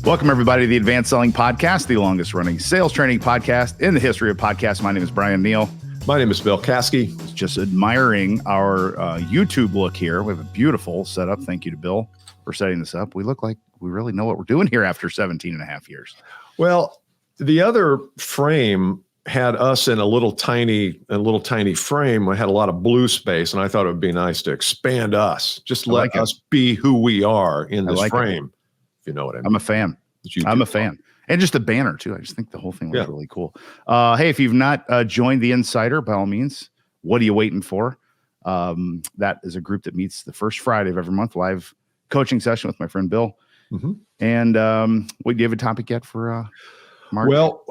Welcome, everybody, to the Advanced Selling Podcast, the longest-running sales training podcast in the history of podcasts. My name is Bryan Neal. My name is Bill Caskey. Just admiring our YouTube look here. We have a beautiful setup. Thank you to Bill for setting this up. We look like we really know what we're doing here after 17 and a half years. Well, the other frame had us in a little tiny frame. We had a lot of blue space, and I thought it would be nice to expand us. Just let us be who we are in this frame. If you know what I mean. I'm a fan. I'm a fan. And just a banner, too. I just think the whole thing looks really cool. Hey, if you've not joined the Insider, by all means, what are you waiting for? That is a group that meets the first Friday of every month, live coaching session with my friend Bill. Mm-hmm. And do you have a topic yet for March? Well,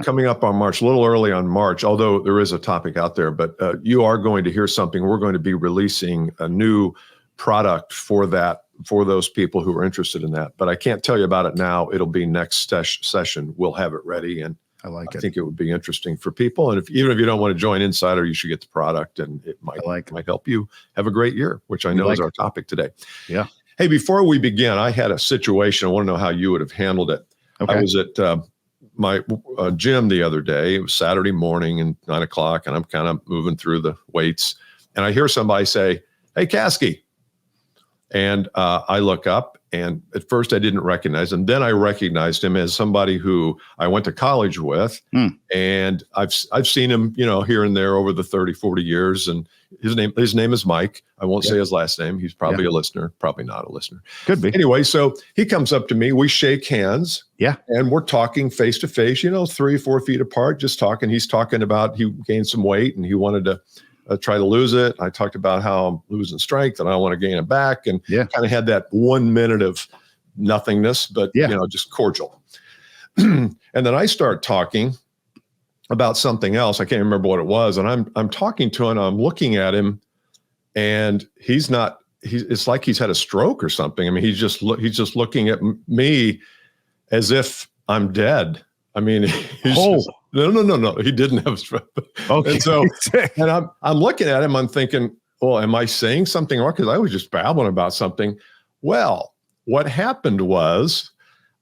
coming up on March, a little early on March, although there is a topic out there, but you are going to hear something. We're going to be releasing a new product for those people who are interested in that. But I can't tell you about it now. It'll be next session. We'll have it ready. And I think it would be interesting for people. And even if you don't want to join Insider, you should get the product, and it might help you have a great year, which I know is our topic today. Yeah. Hey, before we begin, I had a situation. I want to know how you would have handled it. Okay. I was at my gym the other day. It was Saturday morning and 9 o'clock, and I'm kind of moving through the weights. And I hear somebody say, "Hey, Caskey." And I look up, and at first I didn't recognize him. Then I recognized him as somebody who I went to college with. And I've seen him, here and there over the 30, 40 years. And his name is Mike. I won't say his last name. He's probably a listener, probably not a listener. Could be. Anyway, so he comes up to me. We shake hands. Yeah. And we're talking face to face, 3-4 feet apart, just talking. He's talking about he gained some weight and he wanted to try to lose it. I talked about how I'm losing strength and I want to gain it back, and kind of had that 1 minute of nothingness, but just cordial. And then I start talking about something else. I can't remember what it was. And I'm talking to him, I'm looking at him, and it's like he's had a stroke or something. I mean, he's just looking at me as if I'm dead. I mean, no. He didn't have a stroke. Okay. And so, and I'm looking at him. I'm thinking, well, am I saying something wrong? Because I was just babbling about something. Well, what happened was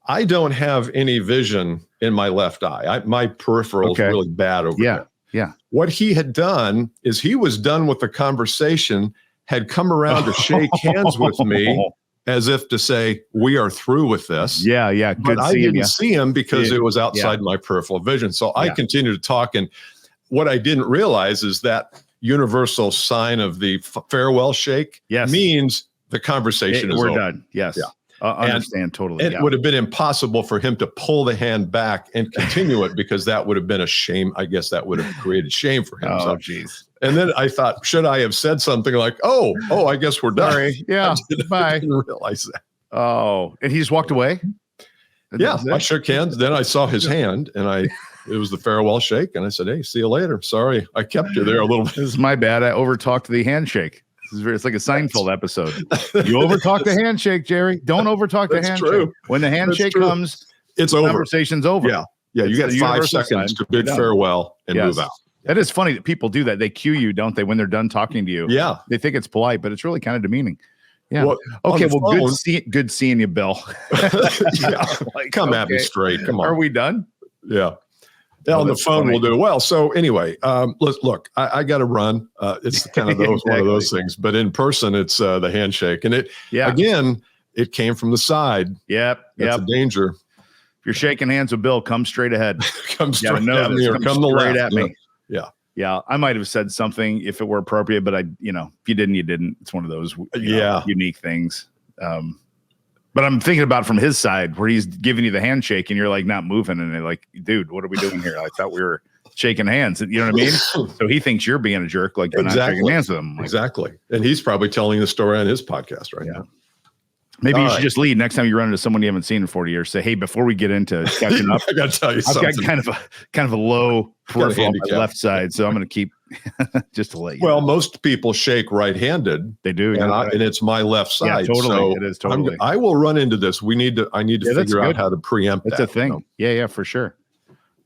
I don't have any vision in my left eye. My peripheral is really bad over there. Yeah. What he had done is he was done with the conversation, had come around to shake hands with me, as if to say, we are through with this. Yeah. But I didn't see him because it was outside my peripheral vision. So I continued to talk. And what I didn't realize is that universal sign of the farewell shake means the conversation is over. We're done. Yes. Yeah. Understand totally. It would have been impossible for him to pull the hand back and continue it, because that would have been a shame. I guess that would have created shame for him. Oh, geez. And then I thought, should I have said something like, oh, I guess we're done. Sorry. Yeah. I didn't realize that. Oh, and he just walked away? Yeah. I shook hands. Then I saw his hand, and it was the farewell shake. And I said, hey, see you later. Sorry, I kept you there a little bit. This is my bad. I overtalked the handshake. It's like a Seinfeld episode. You overtalk the handshake, Jerry. Don't overtalk the handshake. True. When the handshake comes, it's over. Conversation's over. Yeah. You got 5 seconds to bid farewell and move out. That is funny that people do that. They cue you, don't they, when they're done talking to you? Yeah. They think it's polite, but it's really kind of demeaning. Yeah. Well, okay. Well, good seeing you, Bill. Come at me straight. Come on. Are we done? Yeah. On the phone, we'll do well. So anyway, look, I got to run. It's kind of one of those things, but in person, it's the handshake, and again, it came from the side. That's a danger. If you're shaking hands with Bill, come straight ahead. Come straight at me, or come straight at me. Yeah. I might have said something if it were appropriate, but if you didn't, you didn't. It's one of those unique things. But I'm thinking about from his side, where he's giving you the handshake and you're like not moving, and they're like, dude, what are we doing here? I thought we were shaking hands. You know what I mean? So he thinks you're being a jerk, like you're not shaking hands with him. Exactly. And he's probably telling the story on his podcast right now. Maybe you should just lead next time you run into someone you haven't seen in 40 years. Say, hey, before we get into catching up, I got to tell you something. I've got kind of a low peripheral on my left side, so I'm going to keep just to let you know. Most people shake right-handed. They do, and it's my left side. Yeah, totally. So it is totally. I will run into this. I need to figure out how to preempt that. It's a thing. Yeah, for sure.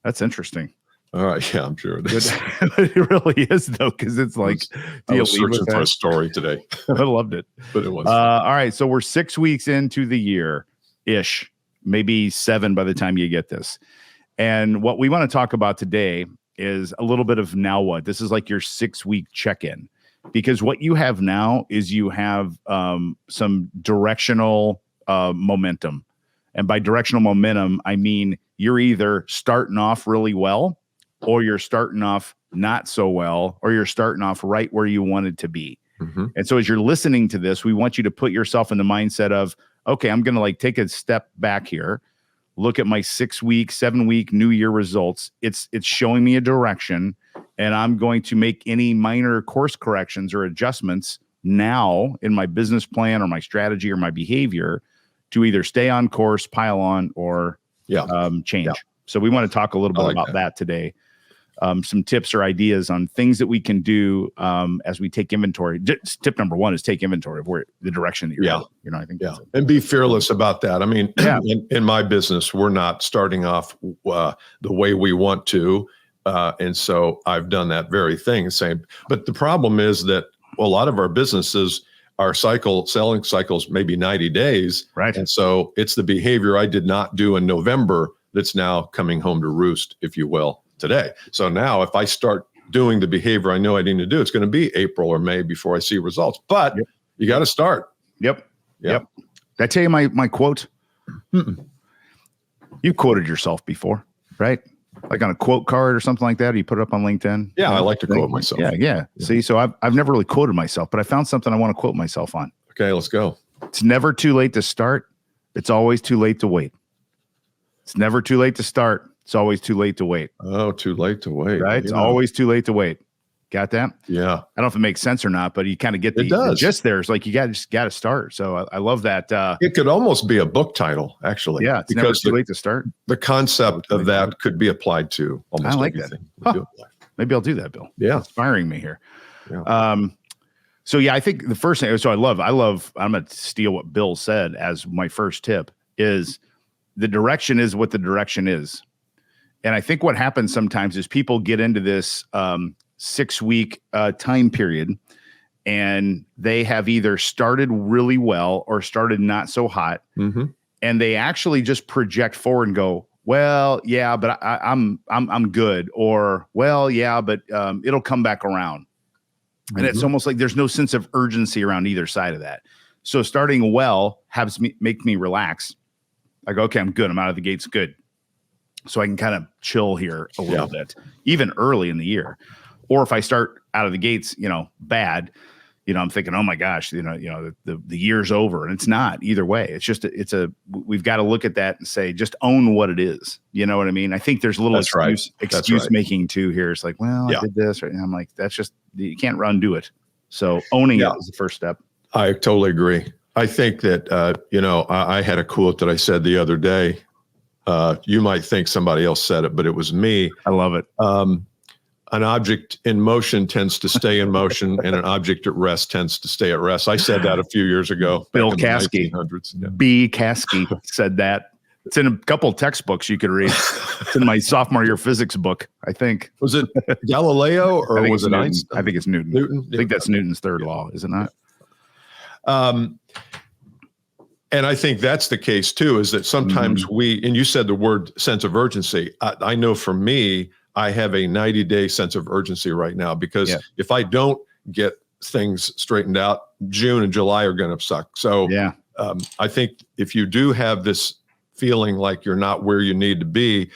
That's interesting. All right. Yeah, I'm sure it is. It really is, though, because it's like, I was searching for a story today. I loved it. But it was. All right. So we're 6 weeks into the year-ish. maybe 7 by the time you get this. And what we want to talk about today is a little bit of now what. This is like your 6-week check-in, because what you have now is you have some directional momentum. And by directional momentum, I mean you're either starting off really well, or you're starting off not so well, or you're starting off right where you wanted to be. Mm-hmm. And so as you're listening to this, we want you to put yourself in the mindset of, okay, I'm going to like take a step back here, look at my 6-week, 7-week New Year results. It's showing me a direction, and I'm going to make any minor course corrections or adjustments now in my business plan or my strategy or my behavior to either stay on course, pile on, or change. Yeah. So we want to talk a little bit about that today. Some tips or ideas on things that we can do as we take inventory. Tip number 1 is take inventory of where the direction that you're going. You know, I think and be fearless about that. I mean, in my business, we're not starting off the way we want to. And so I've done that very thing. But the problem is that a lot of our businesses, our selling cycles, maybe 90 days. Right. And so it's the behavior I did not do in November that's now coming home to roost, if you will, today. So now if I start doing the behavior I know I need to do, it's going to be April or May before I see results. But you got to start. Yep. Did I tell you my quote? Mm-mm. You quoted yourself before, right? Like on a quote card or something like that, or you put it up on LinkedIn? Yeah, I like to quote myself. Yeah. See, so I've never really quoted myself, but I found something I want to quote myself on. Okay, let's go. It's never too late to start. It's always too late to wait. It's never too late to start. It's always too late to wait. Oh, too late to wait. Right? It's always too late to wait. Got that? Yeah. I don't know if it makes sense or not, but you kind of get the gist there. It's like you got to start. So I love that. It could almost be a book title, actually. Yeah, it's never too late to start. The concept of that could be applied to almost everything. Huh. Maybe I'll do that, Bill. Yeah. Inspiring me here. Yeah. So I think the first thing, so I'm going to steal what Bill said as my first tip is the direction is what the direction is. And I think what happens sometimes is people get into this 6-week time period, and they have either started really well or started not so hot. Mm-hmm. And they actually just project forward and go, well, yeah, but I'm good. Or, well, yeah, but it'll come back around. Mm-hmm. And it's almost like there's no sense of urgency around either side of that. So starting well make me relax. I go, okay, I'm good. I'm out of the gates. Good. So I can kind of chill here a little bit, even early in the year. Or if I start out of the gates, bad, I'm thinking, oh my gosh, the year's over, and it's not either way. It's just, we've got to look at that and say, just own what it is. You know what I mean? I think there's a little excuse making too here. It's like, well, I did this, right? And I'm like, that's just, you can't undo it. So owning it is the first step. I totally agree. I think that, I had a quote that I said the other day. You might think somebody else said it, but it was me. I love it. An object in motion tends to stay in motion, and an object at rest tends to stay at rest. I said that a few years ago. Bill Caskey. B. Caskey said that. It's in a couple of textbooks you could read. It's in my sophomore year physics book, I think. Was it Galileo or was it Einstein? I think it's Newton. I think that's Newton's third law, is it not? And I think that's the case too, is that sometimes and you said the word sense of urgency. I know for me, I have a 90-day sense of urgency right now, because if I don't get things straightened out, June and July are going to suck. So I think if you do have this feeling like you're not where you need to be,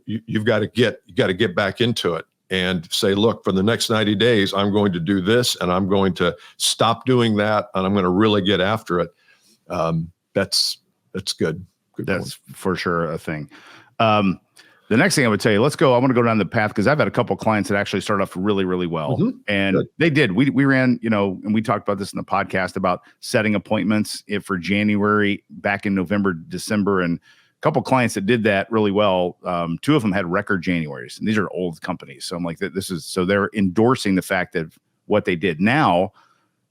you've got to get back into it and say, look, for the next 90 days, I'm going to do this, and I'm going to stop doing that, and I'm going to really get after it. That's good. That's for sure a thing. The next thing I would tell you, I want to go down the path, because I've had a couple of clients that actually started off really, really well. Mm-hmm. And they did. We ran, and we talked about this in the podcast about setting appointments for January back in November, December, and a couple of clients that did that really well. 2 of them had record Januaries, and these are old companies. So I'm like, so they're endorsing the fact that what they did. Now,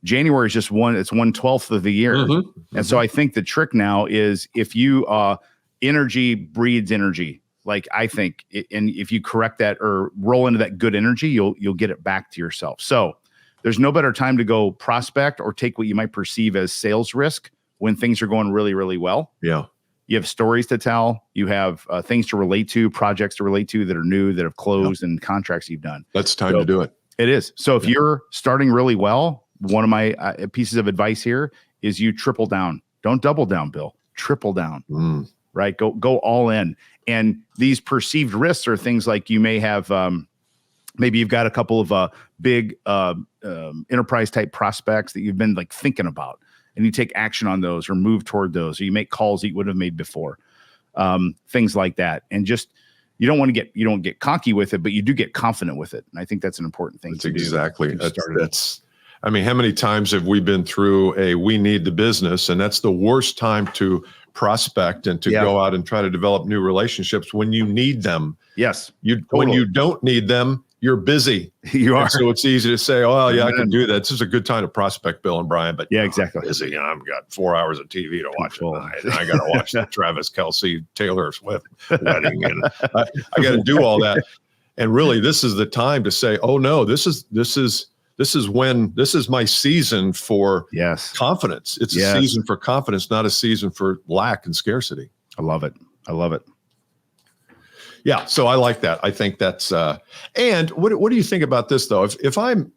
January is just it's 1/12 of the year. Mm-hmm. And so I think the trick now is, if you energy breeds energy. Like, I think, and if you correct that or roll into that good energy, you'll get it back to yourself. So there's no better time to go prospect or take what you might perceive as sales risk when things are going really, really well. Yeah. You have stories to tell. You have things to relate to, projects to relate to that are new, that have closed, and contracts you've done. That's time to do it. It is. So if you're starting really well, one of my pieces of advice here is you triple down. Don't double down, Bill. Triple down. Right? Go all in. And these perceived risks are things like you may have. Maybe you've got a couple of big enterprise type prospects that you've been like thinking about, and you take action on those or move toward those, or you make calls that you would have made before, things like that. And just, you don't get cocky with it, but you do get confident with it. And I think that's an important thing to do. Exactly. That's, I mean, how many times have we been through we need the business, and that's the worst time to prospect and to go out and try to develop new relationships when you need them. Yes. When you don't need them, you're busy. You are. And so it's easy to say, oh, yeah, I can do that. This is a good time to prospect, Bill and Bryan. But exactly. I'm busy. I've got 4 hours of TV to watch tonight. And I got to watch the Travis Kelce, Taylor Swift wedding. And I got to do all that. And really, this is the time to say, oh, no, this is my season for confidence. It's a season for confidence, not a season for lack and scarcity. I love it. Yeah, so I like that. I think that's and what do you think about this though? If I'm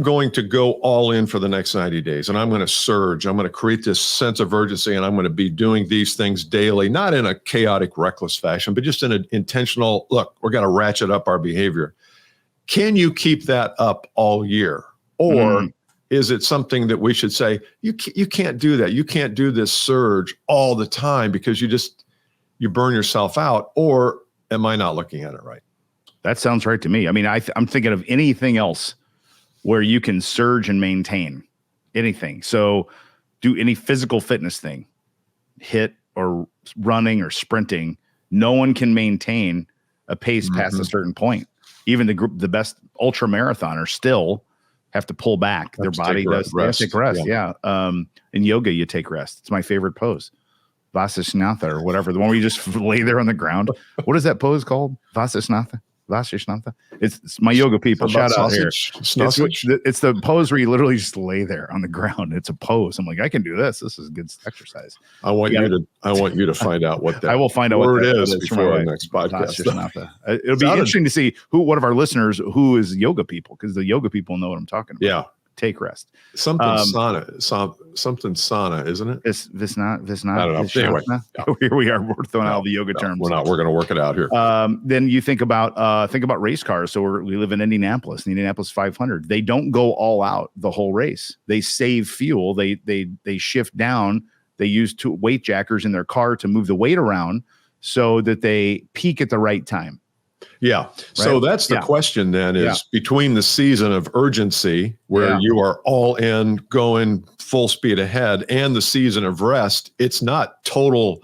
going to go all in for the next 90 days and I'm going to surge, I'm going to create this sense of urgency, and I'm going to be doing these things daily, not in a chaotic, reckless fashion, but just in an intentional, look, we're going to ratchet up our behavior. Can you keep that up all year? Or is it something that we should say, you can't do that. You can't do this surge all the time because you burn yourself out? Or am I not looking at it right? That sounds right to me. I mean, I'm thinking of anything else where you can surge and maintain anything. So do any physical fitness thing, hit or running or sprinting. No one can maintain a pace past a certain point. Even the best ultra marathoners still have to pull back. Their body does take rest. Yeah. In yoga, you take rest. It's my favorite pose. Vasishnatha or whatever, the one where you just lay there on the ground. What is that pose called? Vasishnatha? It's my yoga people. Shout out here. It's the pose where you literally just lay there on the ground. It's a pose. I'm like, I can do this. This is good exercise. I want you to find out what that I will find out what that is before our next podcast. It'll be interesting to see one of our listeners who is yoga people, because the yoga people know what I'm talking about. Yeah. Take rest. Something sauna, isn't it? This not. I don't know. Anyway, here we are. We're throwing out the yoga terms. We're going to work it out here. Then you think about race cars. So we live in Indianapolis, the Indianapolis 500. They don't go all out the whole race. They save fuel. They shift down. They use two weight jackers in their car to move the weight around so that they peak at the right time. Yeah. Right? So that's the question then is between the season of urgency where you are all in going full speed ahead and the season of rest, it's not total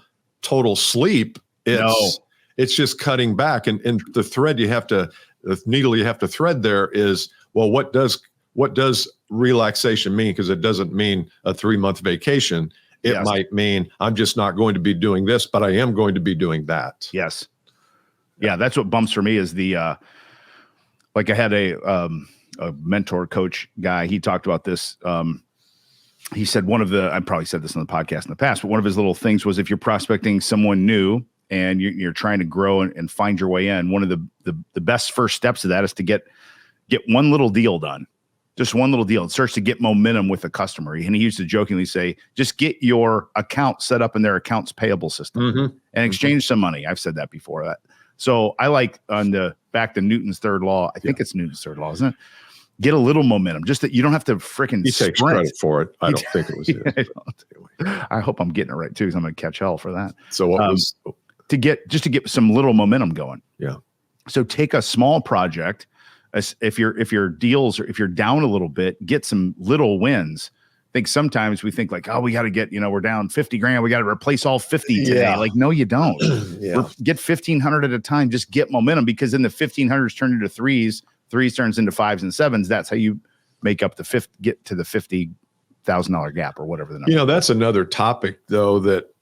sleep. It's just cutting back. And the needle you have to thread there is, well, what does relaxation mean? Because it doesn't mean a 3-month vacation. It might mean I'm just not going to be doing this, but I am going to be doing that. Yes. Yeah, that's what bumps for me is the like I had a mentor coach guy. He talked about this. He said I probably said this on the podcast in the past, but one of his little things was if you're prospecting someone new and you're trying to grow and find your way in, one of the best first steps of that is to get one little deal done. Just one little deal. It starts to get momentum with the customer. And he used to jokingly say, just get your account set up in their accounts payable system and exchange some money. I've said that before. So I like back to Newton's third law. I think it's Newton's third law, isn't it? Get a little momentum, just that you don't have to freaking. He takes credit for it. I don't think it was. I hope I'm getting it right too, because I'm going to catch hell for that. So what was to get some little momentum going? Yeah. So take a small project. If your deals, or if you're down a little bit, get some little wins. I think sometimes we think like, oh, we got to get, we're down $50,000. We got to replace all 50 today. Yeah. Like, no, you don't. Get 1,500 at a time. Just get momentum, because then the 1,500s turn into threes turns into 5s and 7s. That's how you make up get to the $50,000 gap or whatever the number. That's another topic though, that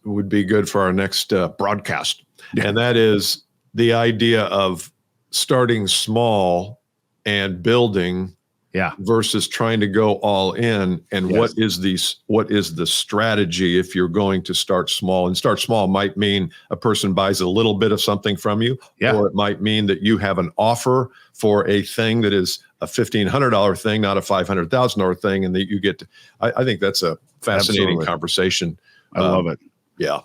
would be good for our next broadcast. And that is the idea of starting small and building versus trying to go all in. And what is the strategy if you're going to start small? And start small might mean a person buys a little bit of something from you, or it might mean that you have an offer for a thing that is a $1,500 thing, not a $500,000 thing. And that you get to, I think that's a fascinating conversation. I love it. Yeah.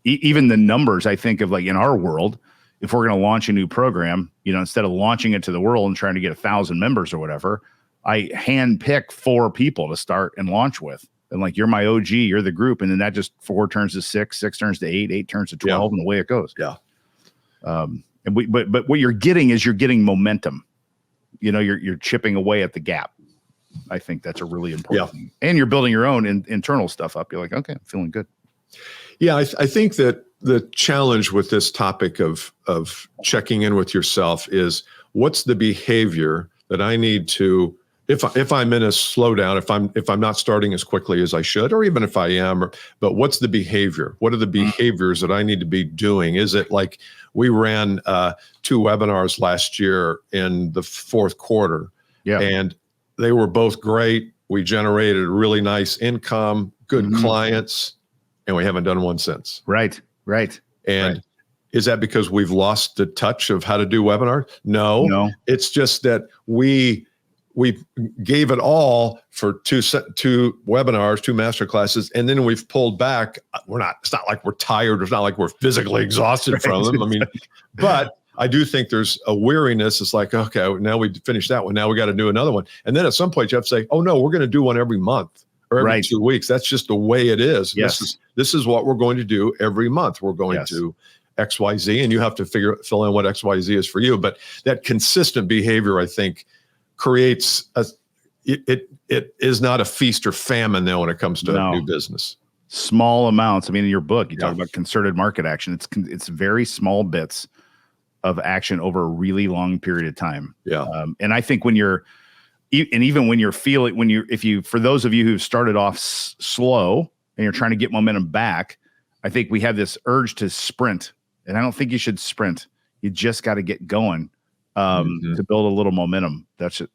Even the numbers, I think of like in our world, if we're going to launch a new program, instead of launching it to the world and trying to get 1,000 members or whatever, I hand pick 4 people to start and launch with. And like, you're my OG, you're the group. And then that just 4 turns to 6, 6 turns to 8, 8 turns to 12, and the way it goes. Yeah. But what you're getting momentum. You're chipping away at the gap. I think that's a really important thing. And you're building your own internal stuff up. You're like, okay, I'm feeling good. Yeah, I think that the challenge with this topic of checking in with yourself is, what's the behavior that I need to, if I'm in a slowdown, if I'm not starting as quickly as I should, or even if I am, but what's the behavior? What are the behaviors that I need to be doing? Is it like, we ran 2 webinars last year in the 4th quarter, and they were both great. We generated really nice income, good clients, and we haven't done one since. Right. And is that because we've lost the touch of how to do webinars? No. It's just that we gave it all for two webinars, 2 master classes, and then we've pulled back. It's not like we're tired. It's not like we're physically exhausted from them. I mean, but I do think there's a weariness. It's like, okay, now we finished that one. Now we got to do another one. And then at some point you have to say, oh no, we're going to do one every month or every 2 weeks. That's just the way it is. Yes. This is what we're going to do every month. We're going to XYZ, and you have to fill in what XYZ is for you. But that consistent behavior, I think, creates it is not a feast or famine though when it comes to new business. Small amounts. I mean, in your book, you talk about concerted market action. It's very small bits of action over a really long period of time. Yeah. And I think when you're, and even when you're feeling, for those of you who've started off slow and you're trying to get momentum back, I think we have this urge to sprint, and I don't think you should sprint. You just got to get going to build a little momentum.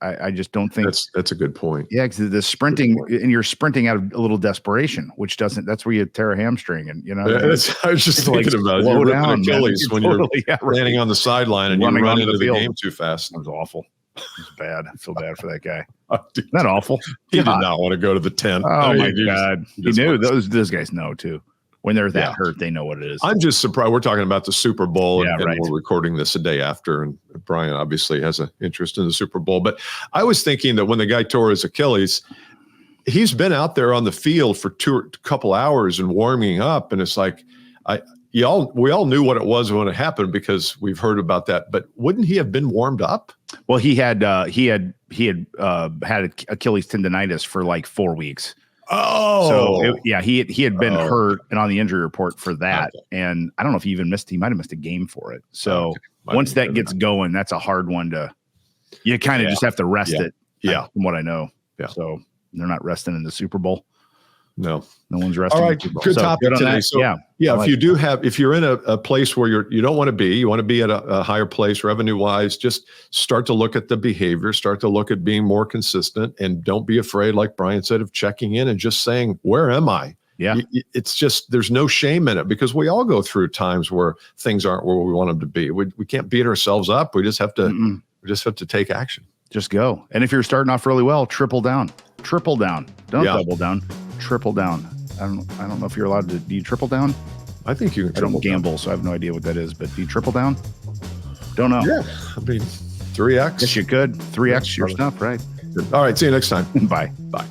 I just don't think that's a good point. Yeah. Cause the sprinting, and you're sprinting out of a little desperation, that's where you tear a hamstring, and I was just thinking about you ripping Achilles when you're landing on the sideline and you run into the game too fast. That was awful. It was bad. I feel bad for that guy. Isn't that awful? He did not want to go to the tent. Oh my God. He knew. Those guys know too. When they're that hurt, they know what it is. I'm just surprised. We're talking about the Super Bowl, and we're recording this a day after. And Bryan obviously has an interest in the Super Bowl. But I was thinking that when the guy tore his Achilles, he's been out there on the field for a couple hours and warming up. And it's like, we all knew what it was when it happened because we've heard about that. But wouldn't he have been warmed up? Well, he had had Achilles tendonitis for like 4 weeks. Oh, so he had been hurt and on the injury report for that. Okay. And I don't know if he might have missed a game for it. So once that gets going, that's a hard one you kind of just have to rest it. Yeah. From what I know. Yeah. So they're not resting in the Super Bowl. No one's resting. All right. Good topic today. So, if you're in a place where you don't want to be, you want to be at a higher place revenue wise, just start to look at the behavior, start to look at being more consistent, and don't be afraid, like Bryan said, of checking in and just saying, where am I? Yeah. It's just, there's no shame in it because we all go through times where things aren't where we want them to be. We can't beat ourselves up. We just have to, take action. Just go. And if you're starting off really well, triple down. Don't double down. Triple down. I don't know if you're allowed to. Do you triple down? I think you can. I don't gamble, so I have no idea what that is. But do you triple down? Don't know. Yeah, I mean, 3x. Yes, you could. 3x your stuff, right? All right. See you next time. Bye. Bye.